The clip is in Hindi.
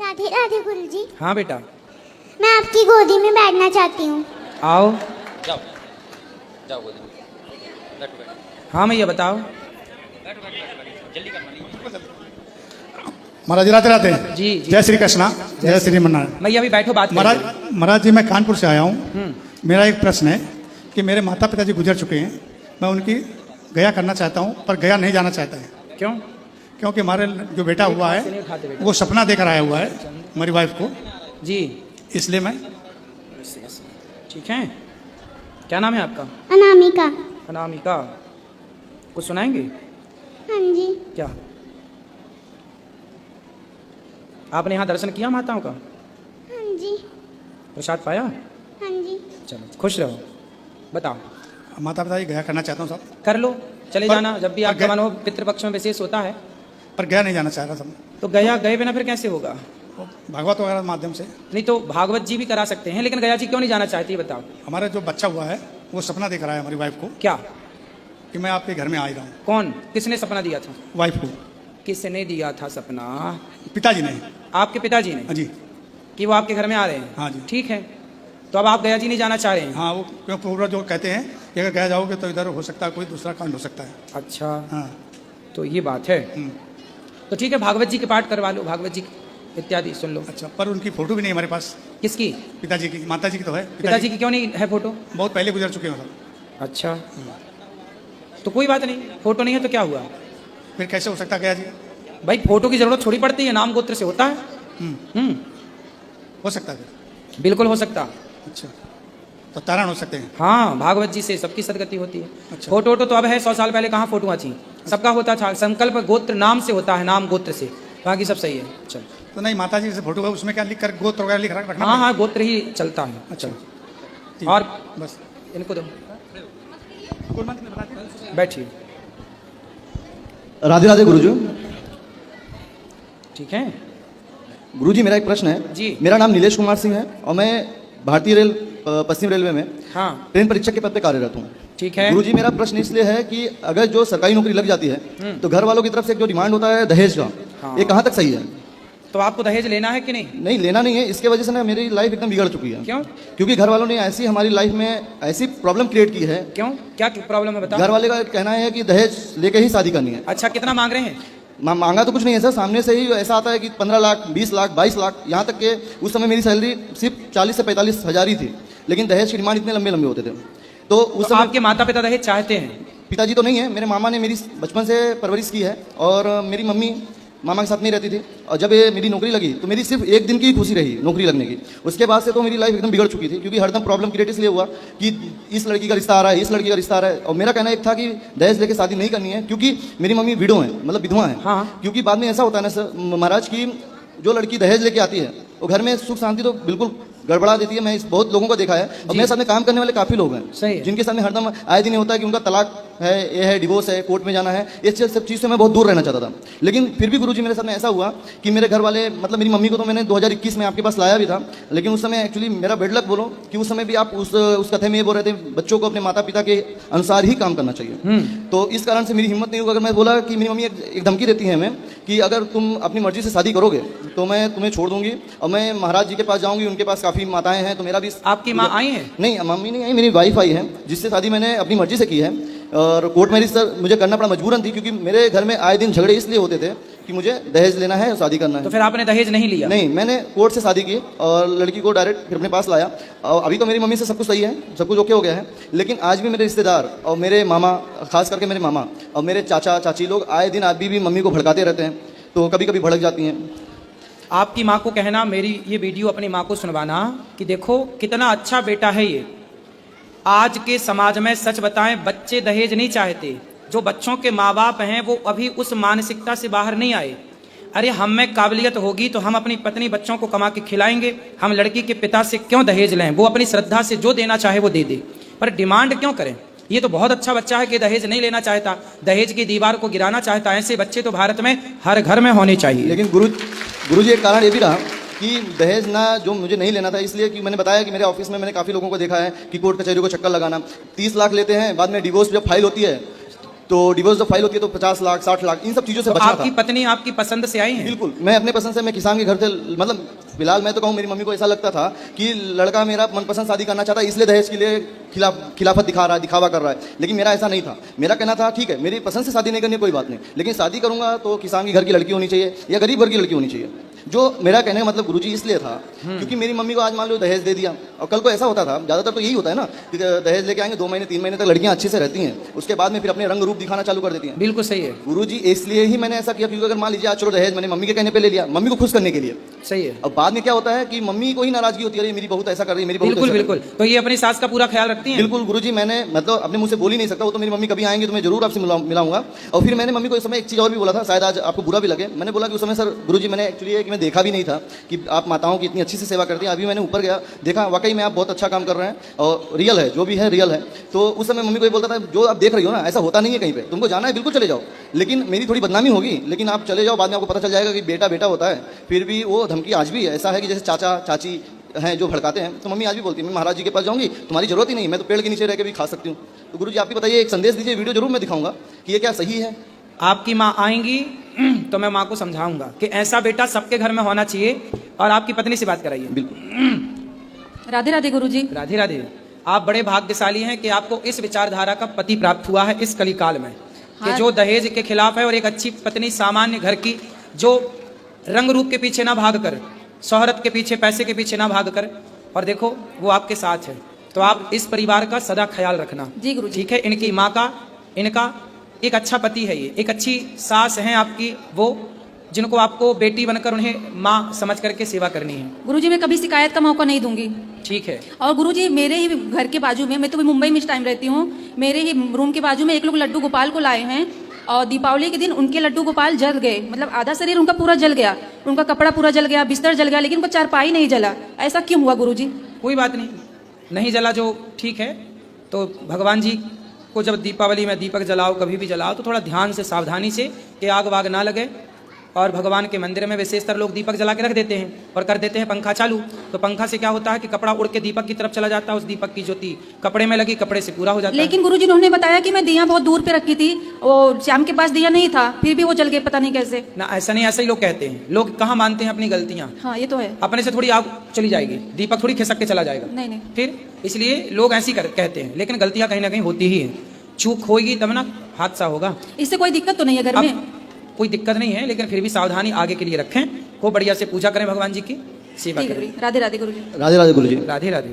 राधे राधे गुरुजी। हाँ बेटा, मैं आपकी गोदी में बैठना चाहती हूँ। आओ। जाओ जाओ गोदी में बैठो बैठो। हाँ भैया बताओ। बैठो बैठो बैठो जल्दी करना। महाराज राधे राधे। जी, जी। जय श्री कृष्णा, जय श्री मन्नारायण। भैया अभी बैठो, बात महाराज करेंगे। महाराज जी, मैं कानपुर से आया हूँ। मेरा एक प्रश्न है कि मेरे माता पिता जी गुजर चुके हैं, मैं उनकी गया करना चाहता हूँ पर गया नहीं जाना चाहता है। क्यों? क्योंकि हमारे जो बेटा हुआ है वो सपना देकर आया हुआ है हमारी वाइफ को, जी इसलिए मैं। ठीक है। क्या नाम है आपका? अनामिका। अनामिका। कुछ सुनाएंगे? हाँ जी। क्या आपने यहाँ दर्शन किया माताओं का? हाँ जी। प्रसाद पाया? हाँ जी। चलो खुश रहो। बताओ। माता पिता जी गया करना चाहता हूँ साहब, कर लो, चले पर- जाना जब भी पर आपका गए- मन हो। पितृपक्ष में विशेष होता है। पर गया नहीं जाना चाह रहा था। तो गया गए बिना फिर कैसे होगा? भागवत वगैरह के माध्यम से। नहीं तो भागवत जी भी करा सकते हैं, लेकिन गया जी क्यों नहीं जाना चाहती है बताओ। हमारा जो बच्चा हुआ है वो सपना देकर आया हमारी वाइफ को क्या? कि मैं आपके घर में आ ही रहा हूँ। कौन, किसने सपना दिया था? वाइफ को। किसने दिया था सपना? पिताजी ने। आपके पिताजी ने? हाँ जी। कि वो आपके घर में आ रहे हैं? हाँ जी। ठीक है, तो अब आप गया जी नहीं जाना चाह रहे हैं? हाँ, वो क्यों पूरा जो कहते हैं कि अगर गया जाओगे तो इधर हो सकता है कोई दूसरा कांड हो सकता है। अच्छा, हाँ। तो ये बात है। तो ठीक है, भागवत जी के पाठ करवा लो, भागवत जी इत्यादि सुन लो। अच्छा, पर उनकी फोटो भी नहीं हमारे पास। किसकी? पिताजी की। माता जी की तो है। पिताजी की क्यों नहीं है फोटो? बहुत पहले गुजर चुके हैं सब। अच्छा, तो कोई बात नहीं, फोटो नहीं है तो क्या हुआ? फिर कैसे हो सकता गया जी? भाई फोटो की जरूरत थोड़ी पड़ती है, नाम गोत्र से होता है। हो सकता है फिर। बिल्कुल हो सकता। अच्छा, तो तारण हो सकते हैं। हाँ, भागवत जी से सबकी सदगति होती है। अच्छा। फोटो वोटो तो अब है, 100 साल पहले कहाँ फोटो थी? सबका होता था, संकल्प गोत्र नाम से होता है, नाम गोत्र से, बाकी सब सही है। चल, तो नहीं, माता जी से फोटो है उसमें क्या लिख कर गोत्र वगैरह लिख रखना? हाँ हाँ, गोत्र ही चलता है। अच्छा, ठीक। और बस इनको दो, कोई बात नहीं, बताते हैं। बैठिए। राधे राधे गुरुजी। ठीक है गुरुजी, मेरा एक प्रश्न है जी। मेरा नाम नीलेश कुमार सिंह है और मैं भारतीय रेल पश्चिम रेलवे में हाँ ट्रेन परीक्षक के पद पे कार्यरत हूँ। ठीक है। गुरुजी, मेरा प्रश्न इसलिए है कि अगर जो सरकारी नौकरी लग जाती है तो घर वालों की तरफ से एक जो डिमांड होता है दहेज का, हाँ। ये कहाँ तक सही है? तो आपको दहेज लेना है कि नहीं? नहीं, लेना नहीं है। इसके वजह से ना मेरी लाइफ एकदम बिगड़ चुकी है। क्यों? क्योंकि घर वालों ने ऐसी हमारी लाइफ में ऐसी प्रॉब्लम क्रिएट की है। क्यों, क्या प्रॉब्लम है बताओ। घर वाले का कहना है कि दहेज लेके ही शादी करनी है। अच्छा, कितना मांग रहे हैं? मांगा तो कुछ नहीं है सर, सामने से ही ऐसा आता है कि 15 लाख, 20 लाख, 22 लाख, यहाँ तक के उस समय मेरी सैलरी सिर्फ 40 से 45 हज़ार ही थी, लेकिन दहेज की डिमांड इतने लंबे लंबे होते थे। तो उस समय आपके माता पिता दहेज चाहते हैं? पिताजी तो नहीं है, मेरे मामा ने मेरी बचपन से परवरिश की है और मेरी मम्मी मामा के साथ नहीं रहती थी। और जब ये मेरी नौकरी लगी तो मेरी सिर्फ एक दिन की ही खुशी रही नौकरी लगने की। उसके बाद से तो मेरी लाइफ एकदम बिगड़ चुकी थी, क्योंकि हरदम प्रॉब्लम क्रिएट इसलिए हुआ कि इस लड़की का रिश्ता आ रहा है, इस लड़की का रिश्ता आ रहा है। और मेरा कहना एक था कि दहेज लेके शादी नहीं करनी है, क्योंकि मेरी मम्मी विडो है, मतलब विधवा है। हाँ। क्योंकि बाद में ऐसा होता है ना सर महाराज की जो लड़की दहेज लेके आती है वो घर में सुख शांति तो बिल्कुल गड़बड़ा देती है। मैं इस बहुत लोगों को देखा है और मेरे साथ में काम करने वाले काफी लोग हैं। सही है। जिनके साथ में हरदम आए दिन होता है कि उनका तलाक है, ये है, डिवोर्स है, कोर्ट में जाना है, ये सब चीज़ से मैं बहुत दूर रहना चाहता था। लेकिन फिर भी गुरुजी मेरे साथ में ऐसा हुआ कि मेरे घर वाले, मतलब मेरी मम्मी को तो मैंने 2021 में आपके पास लाया भी था, लेकिन उस समय एक्चुअली मेरा बेड लक बोलो कि उस समय भी आप उस कथे में ये बोल रहे थे बच्चों को अपने माता पिता के अनुसार ही काम करना चाहिए। तो इस कारण से मेरी हिम्मत नहीं हुई। अगर मैं बोला कि मेरी मम्मी एक धमकी देती है हमें कि अगर तुम अपनी मर्जी से शादी करोगे तो मैं तुम्हें छोड़ दूंगी और मैं महाराज जी के पास जाऊंगी, उनके पास काफ़ी माताएं हैं, तो मेरा भी। आपकी माँ आई है? नहीं, मम्मी नहीं आई, मेरी वाइफ आई है, जिससे शादी मैंने अपनी मर्जी से की है। और कोर्ट मैरिज सर मुझे करना पड़ा, मजबूरन थी, क्योंकि मेरे घर में आए दिन झगड़े इसलिए होते थे कि मुझे दहेज लेना है और शादी करना है। तो फिर आपने दहेज नहीं लिया? नहीं, मैंने कोर्ट से शादी की और लड़की को डायरेक्ट फिर अपने पास लाया। और अभी तो मेरी मम्मी से सब कुछ सही है, सब कुछ ओके हो गया है। लेकिन आज भी मेरे रिश्तेदार और मेरे मामा, खास करके मेरे मामा और मेरे चाचा चाची लोग आए दिन आज भी मम्मी को भड़काते रहते हैं, तो कभी कभी भड़क जाती हैं। आपकी माँ को कहना, मेरी ये वीडियो अपनी माँ को सुनवाना कि देखो कितना अच्छा बेटा है ये। आज के समाज में सच बताएं, बच्चे दहेज नहीं चाहते। जो बच्चों के माँ बाप हैं वो अभी उस मानसिकता से बाहर नहीं आए। अरे हम में काबिलियत होगी तो हम अपनी पत्नी बच्चों को कमा के खिलाएंगे, हम लड़की के पिता से क्यों दहेज लें? वो अपनी श्रद्धा से जो देना चाहे वो दे दे, पर डिमांड क्यों करें? ये तो बहुत अच्छा बच्चा है कि दहेज नहीं लेना चाहता, दहेज की दीवार को गिराना चाहता। ऐसे बच्चे तो भारत में हर घर में होने चाहिए। लेकिन गुरुजी एक कारण ये भी रहा कि दहेज ना जो मुझे नहीं लेना था, इसलिए कि मैंने बताया कि मेरे ऑफिस में मैंने काफ़ी लोगों को देखा है कि कोर्ट कचहरी को चक्कर लगाना, 30 लाख लेते हैं, बाद में डिवोर्स जब फाइल होती है तो डिवोर्स जब फाइल होती है तो 50 लाख 60 लाख इन सब चीज़ों से तो बचना आपकी था। पत्नी आपकी पसंद से आई है? बिल्कुल, मैं अपने पसंद से, मैं किसान के घर से, मतलब फिलहाल मैं तो कहूँ मेरी मम्मी को ऐसा लगता था कि लड़का मेरा मनपसंद शादी करना चाहता है, इसलिए दहेज के लिए खिलाफत दिखा रहा है, दिखावा कर रहा है। लेकिन मेरा ऐसा नहीं था। मेरा कहना था ठीक है, मेरी पसंद से शादी नहीं करनी कोई बात नहीं, लेकिन शादी करूंगा तो किसान के घर की लड़की होनी चाहिए या गरीब घर की लड़की होनी चाहिए। जो मेरा कहने का मतलब गुरुजी इसलिए था क्योंकि मेरी मम्मी को आज मान लो दहेज दे दिया, और कल को ऐसा होता था, ज़्यादातर तो यही होता है ना कि दहेज लेके आएंगे 2 महीने 3 महीने तक लड़कियां अच्छे से रहती हैं, उसके बाद में फिर अपने रंग रूप दिखाना चालू कर देती हैं। बिल्कुल सही है, गुरुजी इसलिए ही मैंने ऐसा किया, क्योंकि अगर मान लीजिए आज चलो दहेज मैंने मम्मी के कहने पे ले लिया, मम्मी को खुश करने के लिए, सही है। अब बाद में क्या होता है कि मम्मी को ही नाराजगी होती है, मेरी बहुत ऐसा कर रही है, मेरी बहुत बिल्कुल ऐसा कर रही है। बिल्कुल, तो ये अपनी सास का पूरा ख्याल रखती हैं? बिल्कुल गुरुजी, मैंने मतलब अपने मुंह से बोल ही नहीं सकता, वो तो मेरी मम्मी कभी आएंगे तो मैं जरूर आपसे मिलाऊंगा। और फिर मैंने मम्मी को इस समय एक चीज़ और भी बोला था, शायद आज आपको बुरा भी लगे। मैंने बोला कि उस समय सर गुरुजी मैंने एक्चुअली कि मैं देखा भी नहीं था कि आप माताओं की इतनी अच्छी से सेवा करती हैं। अभी मैंने ऊपर गया, देखा वाकई में आप बहुत अच्छा काम कर रहे हैं और रियल है, जो भी है रियल है। तो उस समय मम्मी को ये बोलता था जो आप देख रही हो ना ऐसा होता नहीं है कहीं पे, तुमको जाना है बिल्कुल चले जाओ, लेकिन मेरी थोड़ी बदनामी होगी, लेकिन आप चले जाओ, बाद में आपको पता चल जाएगा कि बेटा बेटा होता है। फिर भी वो धमकी आज भी ऐसा है कि जैसे चाचा चाची हैं जो भड़काते हैं, तो मम्मी आज भी बोलती है मैं महाराज जी के पास जाऊंगी, तुम्हारी जरूरत ही नहीं, मैं तो पेड़ के नीचे रह के भी खा सकती हूँ। तो गुरुजी आप ही बताइए, एक संदेश दीजिए, वीडियो जरूर मैं दिखाऊंगा कि ये क्या सही है। आपकी माँ आएंगी तो मैं माँ को समझाऊंगा कि ऐसा बेटा सबके घर में होना चाहिए, और आपकी पत्नी से बात कराइए। बिल्कुल। राधे राधे गुरुजी। राधे राधे। आप बड़े भाग्यशाली हैं कि आपको इस विचारधारा का पति प्राप्त हुआ है इस कलिकाल में, कि हाँ। जो दहेज के खिलाफ है और एक अच्छी पत्नी, सामान्य घर की, जो रंग रूप के पीछे ना भाग कर, शोहरत के पीछे, पैसे के पीछे ना भाग कर, और देखो वो आपके साथ है। तो आप इस परिवार का सदा ख्याल रखना। जी गुरुजी। ठीक है, इनकी माँ का, इनका एक अच्छा पति है, ये एक अच्छी सास है आपकी, वो जिनको आपको बेटी बनकर उन्हें माँ समझ करके सेवा करनी है। गुरुजी मैं कभी शिकायत का मौका नहीं दूंगी। ठीक है। और गुरुजी मेरे ही घर के बाजू में, मैं तो मुंबई में इस टाइम रहती हूँ, मेरे ही रूम के बाजू में एक लोग लड्डू गोपाल को लाए हैं, और दीपावली के दिन उनके लड्डू गोपाल जल गए, मतलब आधा शरीर उनका पूरा जल गया, उनका कपड़ा पूरा जल गया, बिस्तर जल गया, लेकिन उनका चारपाई नहीं जला। ऐसा क्यों हुआ गुरुजी? कोई बात नहीं, नहीं जला जो ठीक है। तो भगवान जी को जब दीपावली में दीपक जलाओ, कभी भी जलाओ, तो थोड़ा ध्यान से, सावधानी से, कि आग वाग ना लगे। और भगवान के मंदिर में विशेषतर लोग दीपक जला के रख देते हैं और कर देते हैं पंखा चालू। तो पंखा से क्या होता है कि कपड़ा उड़ के दीपक की तरफ चला जाता है, उस दीपक की ज्योति कपड़े में लगी, कपड़े से पूरा हो जाता है। लेकिन गुरुजी उन्होंने बताया कि मैं दिया बहुत दूर पे रखी थी, वो श्याम के पास दिया नहीं था, फिर भी वो जल गए, पता नहीं कैसे। ना ऐसा नहीं, ऐसा ही लोग कहते हैं। लोग कहाँ मानते हैं अपनी गलतियाँ। हाँ ये तो है। अपने से थोड़ी आग चली जाएगी, दीपक थोड़ी खिसक के चला जाएगा। नहीं नहीं। फिर इसलिए लोग ऐसी कहते हैं, लेकिन गलतियां कहीं ना कहीं होती ही है। चूक होगी तब ना हादसा होगा। इससे कोई दिक्कत तो नहीं है घर में? कोई दिक्कत नहीं है, लेकिन फिर भी सावधानी आगे के लिए रखें। खूब बढ़िया से पूजा करें, भगवान जी की सेवा ठीक है करें। गुरुजी। राधे राधे गुरुजी। राधे राधे गुरुजी। राधे राधे।